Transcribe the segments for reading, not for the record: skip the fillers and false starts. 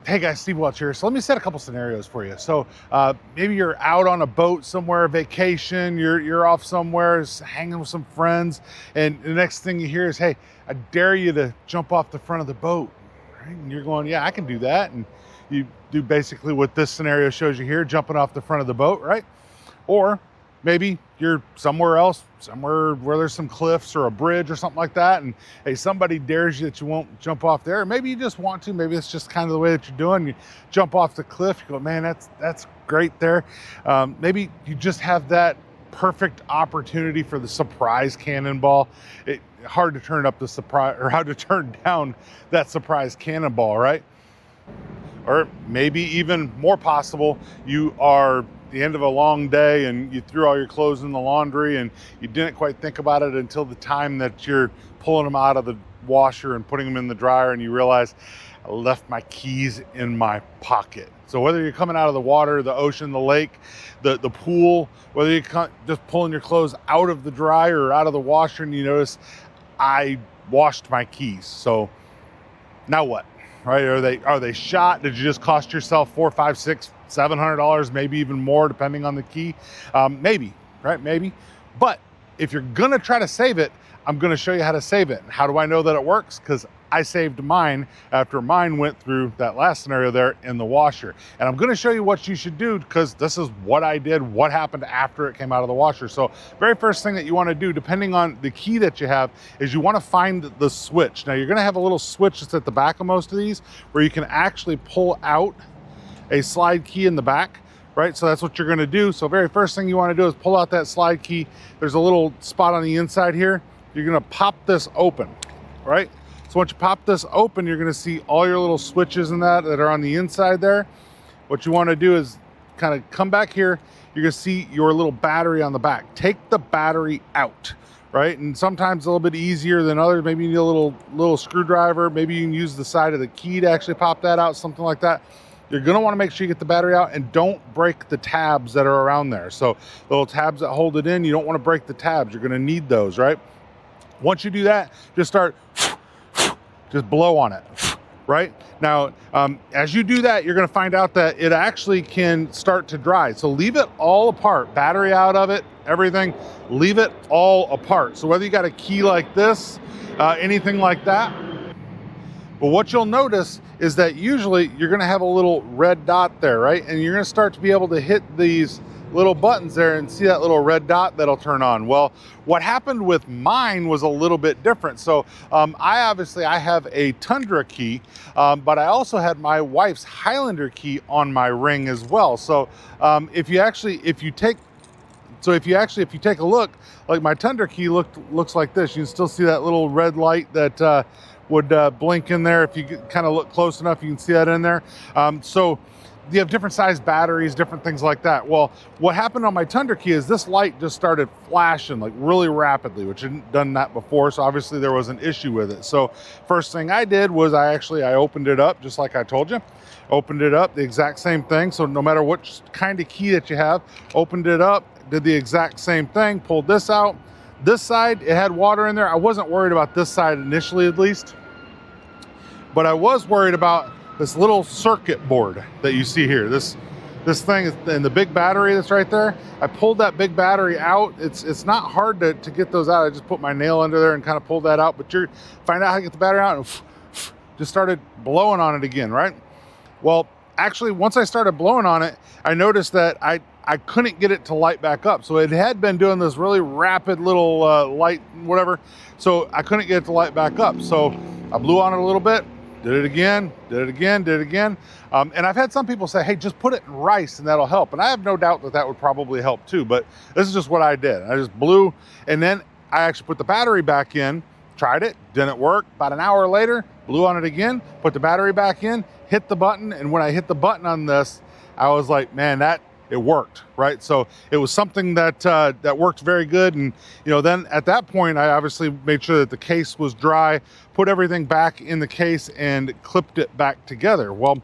Hey guys, Steve Welch here. So let me set a couple scenarios for you. So maybe you're out on a boat somewhere, vacation, you're off somewhere, hanging with some friends, and the next thing you hear is, hey, I dare you to jump off the front of the boat, right? And you're going, yeah, I can do that. And you do basically what this scenario shows you here, jumping off the front of the boat, right? Or maybe you're somewhere else, somewhere where there's some cliffs or a bridge or something like that, and hey, somebody dares you that you won't jump off there. Or maybe you just want to, maybe it's just kind of the way that you're doing. You jump off the cliff, you go, man, that's great there. Maybe you just have that perfect opportunity for the surprise cannonball. Hard to turn up the surprise, or how to turn down that surprise cannonball, right? Or maybe even more possible, you are the end of a long day and you threw all your clothes in the laundry and you didn't quite think about it until the time that you're pulling them out of the washer and putting them in the dryer, and you realize, I left my keys in my pocket. So whether you're coming out of the water, the ocean, the lake, the pool, whether you're just pulling your clothes out of the dryer or out of the washer and you notice, I washed my keys. So now what? Right? Are they shot? Did you just cost yourself $400, $500, $600, $700, maybe even more, depending on the key? Maybe, right? Maybe. But if you're gonna try to save it, I'm gonna show you how to save it. And how do I know that it works? Because I saved mine after mine went through that last scenario there in the washer. And I'm gonna show you what you should do, because this is what I did, what happened after it came out of the washer. So very first thing that you wanna do, depending on the key that you have, is you wanna find the switch. Now you're gonna have a little switch that's at the back of most of these, where you can actually pull out a slide key in the back, right? So that's what you're gonna do. So very first thing you wanna do is pull out that slide key. There's a little spot on the inside here. You're gonna pop this open, right? So once you pop this open, you're gonna see all your little switches and that are on the inside there. What you wanna do is kind of come back here. You're gonna see your little battery on the back. Take the battery out, right? And sometimes a little bit easier than others. Maybe you need a little screwdriver. Maybe you can use the side of the key to actually pop that out, something like that. You're gonna wanna make sure you get the battery out and don't break the tabs that are around there. So the little tabs that hold it in, you don't wanna break the tabs. You're gonna need those, right? Once you do that, just blow on it, right? Now, as you do that, you're gonna find out that it actually can start to dry. So leave it all apart, battery out of it, everything, leave it all apart. So whether you got a key like this, anything like that, but what you'll notice is that usually you're gonna have a little red dot there, right? And you're gonna start to be able to hit these little buttons there and see that little red dot that'll turn on. Well, what happened with mine was a little bit different. So I have a Tundra key, but I also had my wife's Highlander key on my ring as well. So if you take a look, like my Tundra key looks like this. You can still see that little red light that would blink in there. If you kind of look close enough, you can see that in there. So you have different size batteries, different things like that. Well, what happened on my Tundra key is this light just started flashing like really rapidly, which hadn't done that before. So obviously there was an issue with it. So first thing I did was I opened it up, just like I told you. Opened it up, the exact same thing. So no matter what kind of key that you have, opened it up, did the exact same thing, pulled this out. This side, it had water in there. I wasn't worried about this side initially, at least, but I was worried about this little circuit board that you see here. This thing is, and the big battery that's right there. I pulled that big battery out. It's not hard to get those out. I just put my nail under there and kind of pulled that out, but you find out how to get the battery out and just started blowing on it again, right? Well, actually, once I started blowing on it, I noticed that I couldn't get it to light back up. So it had been doing this really rapid little light, whatever. So I couldn't get it to light back up. So I blew on it a little bit, did it again. And I've had some people say, hey, just put it in rice and that'll help. And I have no doubt that would probably help too, but this is just what I did. I just blew, and then I actually put the battery back in, tried it, didn't work. About an hour later, blew on it again, put the battery back in, hit the button. And when I hit the button on this, I was like, man, it worked, right? So it was something that worked very good. And then at that point, I obviously made sure that the case was dry, put everything back in the case, and clipped it back together. Well,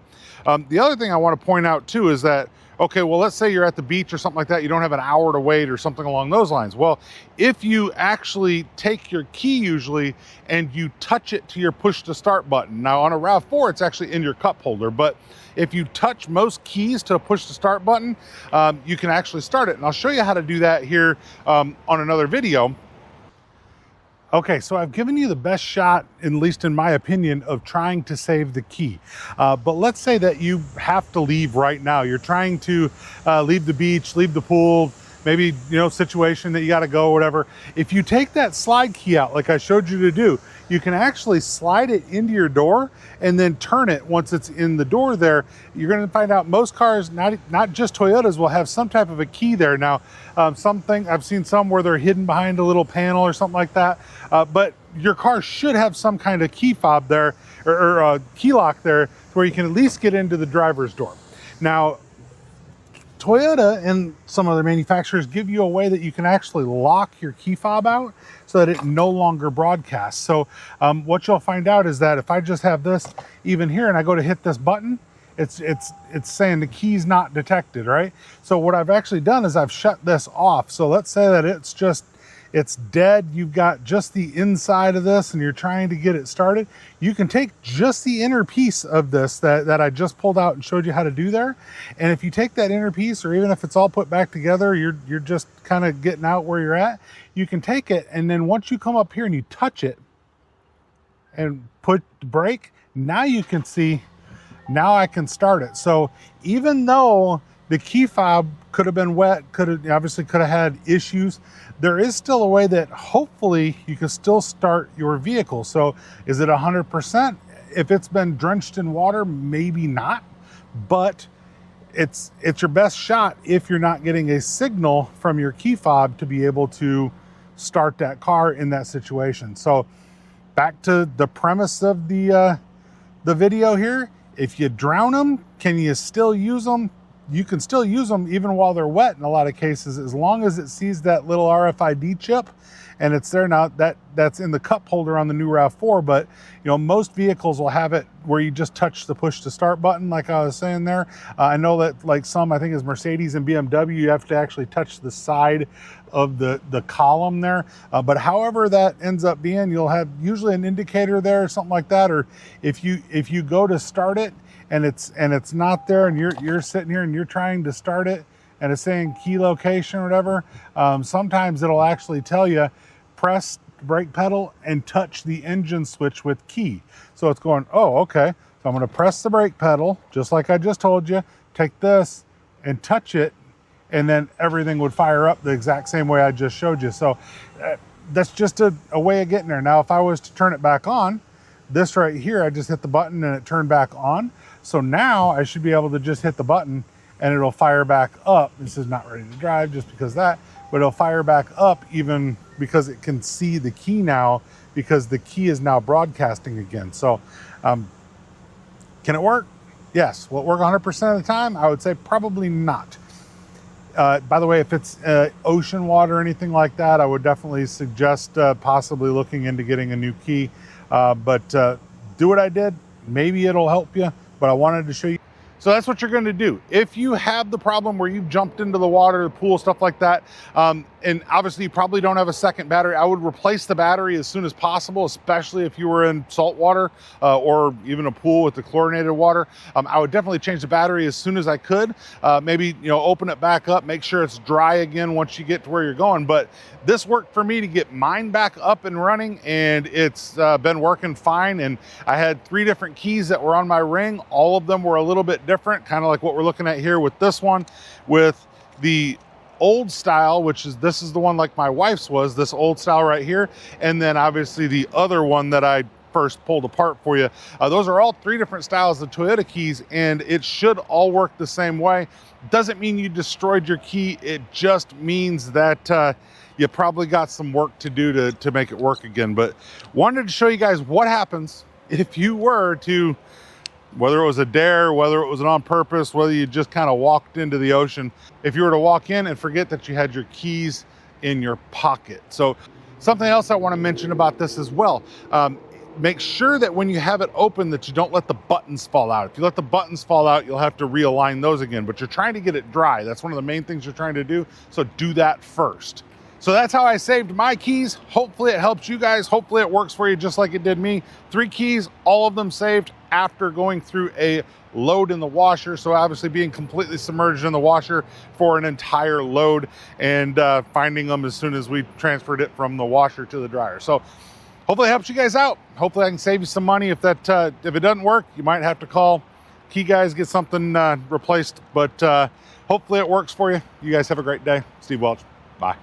the other thing I want to point out too is that Okay, well, let's say you're at the beach or something like that. You don't have an hour to wait or something along those lines. Well, if you actually take your key usually and you touch it to your push to start button. Now on a RAV4, it's actually in your cup holder, but if you touch most keys to a push to start button, you can actually start it. And I'll show you how to do that here on another video. Okay, so I've given you the best shot, at least in my opinion, of trying to save the key. But let's say that you have to leave right now. You're trying to leave the beach, leave the pool, maybe, situation that you gotta go or whatever. If you take that slide key out, like I showed you to do, you can actually slide it into your door and then turn it once it's in the door there. You're gonna find out most cars, not just Toyotas, will have some type of a key there. Now, I've seen some where they're hidden behind a little panel or something like that, but your car should have some kind of key fob there or key lock there where you can at least get into the driver's door. Now, Toyota and some other manufacturers give you a way that you can actually lock your key fob out so that it no longer broadcasts. So what you'll find out is that if I just have this even here and I go to hit this button, it's saying the key's not detected, right? So what I've actually done is I've shut this off. So let's say that it's dead. You've got just the inside of this and you're trying to get it started. You can take just the inner piece of this that I just pulled out and showed you how to do there. And if you take that inner piece, or even if it's all put back together, you're just kind of getting out where you're at, you can take it. And then once you come up here and you touch it and put the brake, now you can see, now I can start it. So even though the key fob could have been wet, obviously could have had issues, there is still a way that hopefully you can still start your vehicle. So is it 100%? If it's been drenched in water, maybe not, but it's your best shot if you're not getting a signal from your key fob to be able to start that car in that situation. So back to the premise of the video here. If you drown them, can you still use them? You can still use them even while they're wet in a lot of cases, as long as it sees that little RFID chip and it's there. Now that's in the cup holder on the new RAV4, but most vehicles will have it where you just touch the push to start button, like I was saying there. I know that like some, I think is Mercedes and BMW, you have to actually touch the side of the column there. But however that ends up being, you'll have usually an indicator there or something like that. Or if you go to start it and it's not there, and you're sitting here and you're trying to start it and it's saying key location or whatever, sometimes it'll actually tell you press the brake pedal and touch the engine switch with key. So it's going, oh, okay. So I'm going to press the brake pedal, just like I just told you, take this and touch it, and then everything would fire up the exact same way I just showed you. So that's just a way of getting there. Now, if I was to turn it back on, this right here, I just hit the button and it turned back on. So now I should be able to just hit the button and it'll fire back up. This is not ready to drive just because of that, but it'll fire back up even because it can see the key now, because the key is now broadcasting again. So can it work? Yes. Will it work 100% of the time? I would say probably not. By the way, if it's ocean water or anything like that, I would definitely suggest possibly looking into getting a new key. But do what I did. Maybe it'll help you, but I wanted to show you. So that's what you're going to do. If you have the problem where you've jumped into the water, the pool, stuff like that, and obviously you probably don't have a second battery, I would replace the battery as soon as possible, especially if you were in salt water or even a pool with the chlorinated water. I would definitely change the battery as soon as I could. Maybe, open it back up, make sure it's dry again once you get to where you're going. But this worked for me to get mine back up and running, and it's been working fine. And I had 3 different keys that were on my ring. All of them were a little bit different, kind of like what we're looking at here with this one, with the old style, this is the one like my wife's was, this old style right here, and then obviously the other one that I first pulled apart for you. Those are all 3 different styles of Toyota keys, and it should all work the same way. Doesn't mean you destroyed your key. It just means that you probably got some work to do to make it work again. But wanted to show you guys what happens if you were to, whether it was a dare, whether it was an on purpose, whether you just kind of walked into the ocean, if you were to walk in and forget that you had your keys in your pocket. So something else I want to mention about this as well. make sure that when you have it open that you don't let the buttons fall out. If you let the buttons fall out, you'll have to realign those again, but you're trying to get it dry. That's one of the main things you're trying to do. So do that first. So that's how I saved my keys. Hopefully it helps you guys. Hopefully it works for you just like it did me. 3 keys, all of them saved after going through a load in the washer. So obviously being completely submerged in the washer for an entire load and finding them as soon as we transferred it from the washer to the dryer. So hopefully it helps you guys out. Hopefully I can save you some money. If it doesn't work, you might have to call Key Guys, get something replaced, but hopefully it works for you. You guys have a great day. Steve Welch, bye.